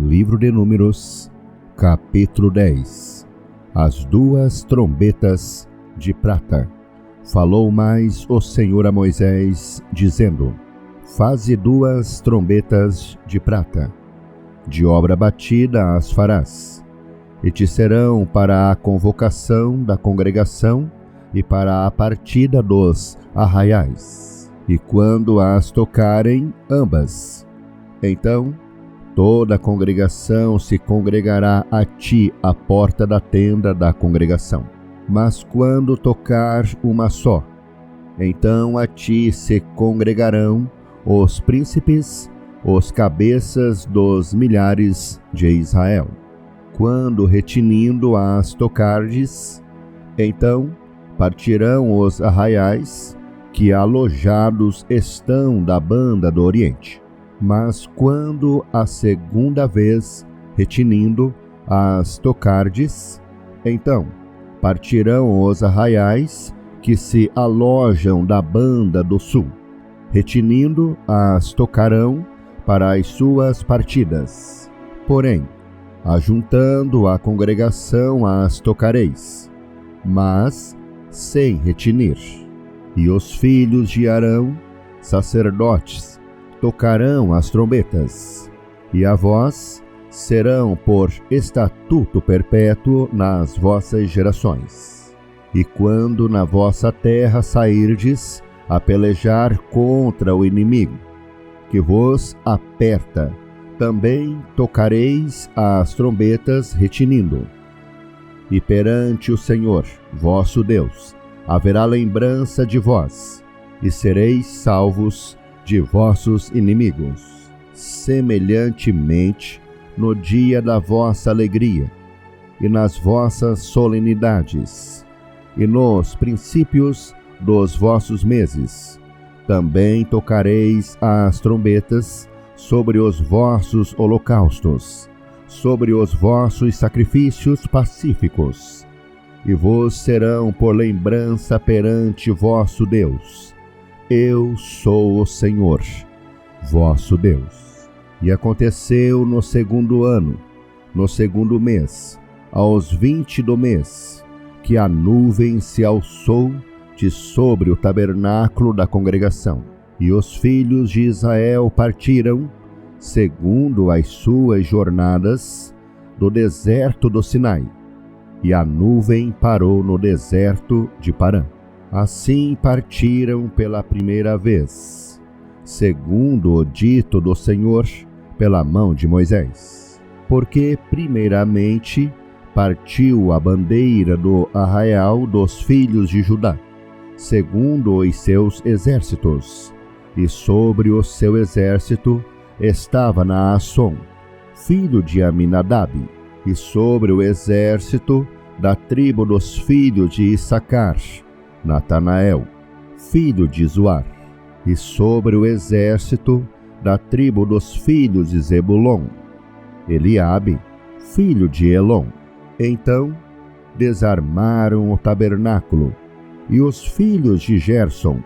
Livro de Números, capítulo 10. As duas trombetas de prata. Falou mais o Senhor a Moisés, dizendo: Faze duas trombetas de prata, de obra batida as farás, e te serão para a convocação da congregação e para a partida dos arraiais. E quando as tocarem ambas, então toda a congregação se congregará a ti à porta da tenda da congregação. Mas quando tocar uma só, então a ti se congregarão os príncipes, os cabeças dos milhares de Israel. Quando retinindo as tocardes, então partirão os arraiais, que alojados estão da banda do Oriente. Mas quando a segunda vez retinindo as tocardes, então partirão os arraiais, que se alojam da banda do sul. Retinindo as tocarão para as suas partidas. Porém, ajuntando a congregação as tocareis, mas sem retinir. E os filhos de Arão, sacerdotes, tocarão as trombetas, e a vós serão por estatuto perpétuo nas vossas gerações. E quando na vossa terra sairdes a pelejar contra o inimigo, que vos aperta, também tocareis as trombetas retinindo. E perante o Senhor, vosso Deus, haverá lembrança de vós, e sereis salvos de vossos inimigos. Semelhantemente, no dia da vossa alegria, e nas vossas solenidades, e nos princípios dos vossos meses, também tocareis as trombetas sobre os vossos holocaustos, sobre os vossos sacrifícios pacíficos, e vos serão por lembrança perante vosso Deus. Eu sou o Senhor, vosso Deus. E aconteceu no segundo ano, no segundo mês, aos 20 do mês, que a nuvem se alçou de sobre o tabernáculo da congregação. E os filhos de Israel partiram, segundo as suas jornadas, do deserto do Sinai. E a nuvem parou no deserto de Parã. Assim partiram pela primeira vez, segundo o dito do Senhor, pela mão de Moisés. Porque primeiramente partiu a bandeira do arraial dos filhos de Judá, segundo os seus exércitos, e sobre o seu exército estava Naasson, filho de Aminadab, e sobre o exército da tribo dos filhos de Issacar, Natanael, filho de Zuar, e sobre o exército da tribo dos filhos de Zebulon, Eliabe, filho de Elon. Então desarmaram o tabernáculo, e os filhos de Gerson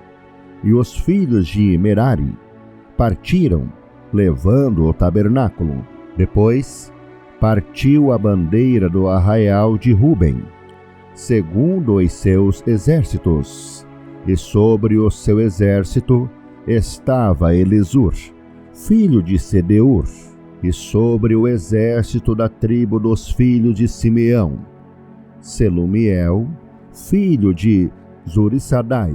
e os filhos de Merari partiram, levando o tabernáculo. Depois partiu a bandeira do arraial de Ruben, segundo os seus exércitos, e sobre o seu exército estava Elisur, filho de Sedeur, e sobre o exército da tribo dos filhos de Simeão, Selumiel, filho de Zurissadai,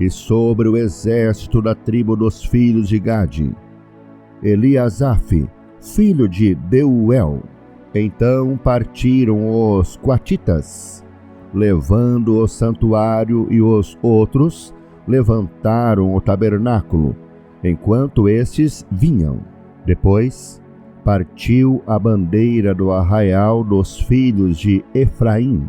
e sobre o exército da tribo dos filhos de Gade, Eliasaf, filho de Deuel. Então partiram os coatitas, levando o santuário, e os outros levantaram o tabernáculo, enquanto estes vinham. Depois partiu a bandeira do arraial dos filhos de Efraim,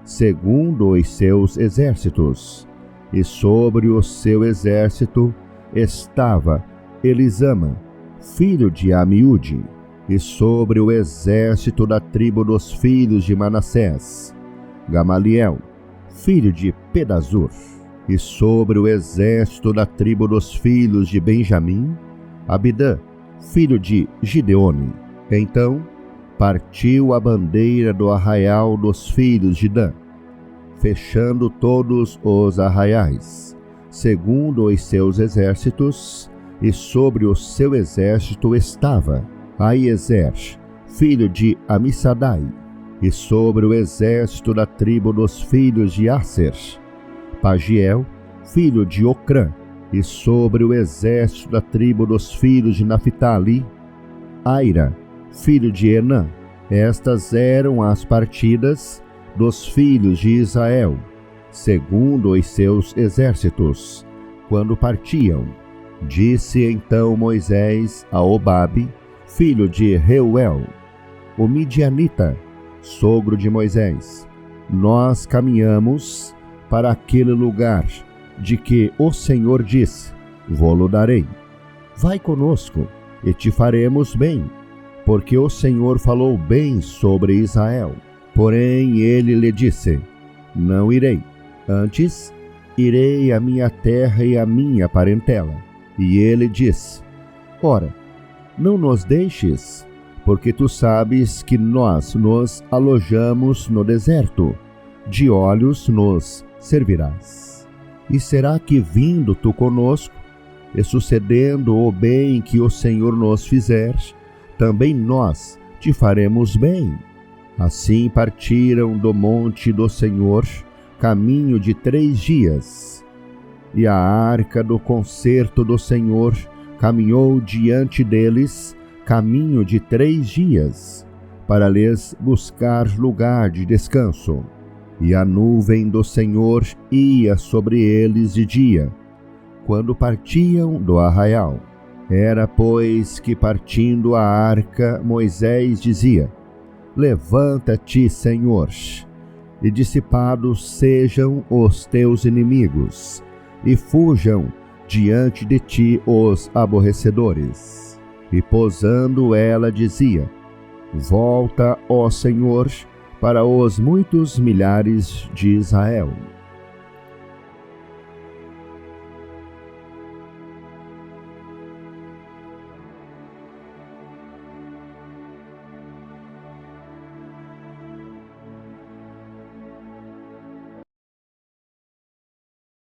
segundo os seus exércitos, e sobre o seu exército estava Elisama, filho de Amiúde, e sobre o exército da tribo dos filhos de Manassés, Gamaliel, filho de Pedazur, e sobre o exército da tribo dos filhos de Benjamim, Abidã, filho de Gideone, Então partiu a bandeira do arraial dos filhos de Dan, fechando todos os arraiais, segundo os seus exércitos, e sobre o seu exército estava Aiezer, filho de Amissadai, e sobre o exército da tribo dos filhos de Aser, Pagiel, filho de Ocrã, e sobre o exército da tribo dos filhos de Naphtali, Aira, filho de Enã. Estas eram as partidas dos filhos de Israel, segundo os seus exércitos, quando partiam. Disse então Moisés a Obabe, filho de Reuel, o midianita, sogro de Moisés: nós caminhamos para aquele lugar de que o Senhor disse: vô-lo darei. Vai conosco, e te faremos bem, porque o Senhor falou bem sobre Israel. Porém ele lhe disse: não irei, antes irei à minha terra e à minha parentela. E ele disse: ora, não nos deixes, porque tu sabes que nós nos alojamos no deserto, de olhos nos servirás. E será que vindo tu conosco, e sucedendo o bem que o Senhor nos fizer, também nós te faremos bem? Assim partiram do monte do Senhor, caminho de 3 dias. E a arca do concerto do Senhor caminhou diante deles, caminho de 3 dias, para lhes buscar lugar de descanso. E a nuvem do Senhor ia sobre eles de dia, quando partiam do arraial. Era, pois, que partindo a arca, Moisés dizia: levanta-te, Senhor, e dissipados sejam os teus inimigos, e fujam diante de ti os aborrecedores. E posando ela dizia: volta, ó Senhor, para os muitos milhares de Israel.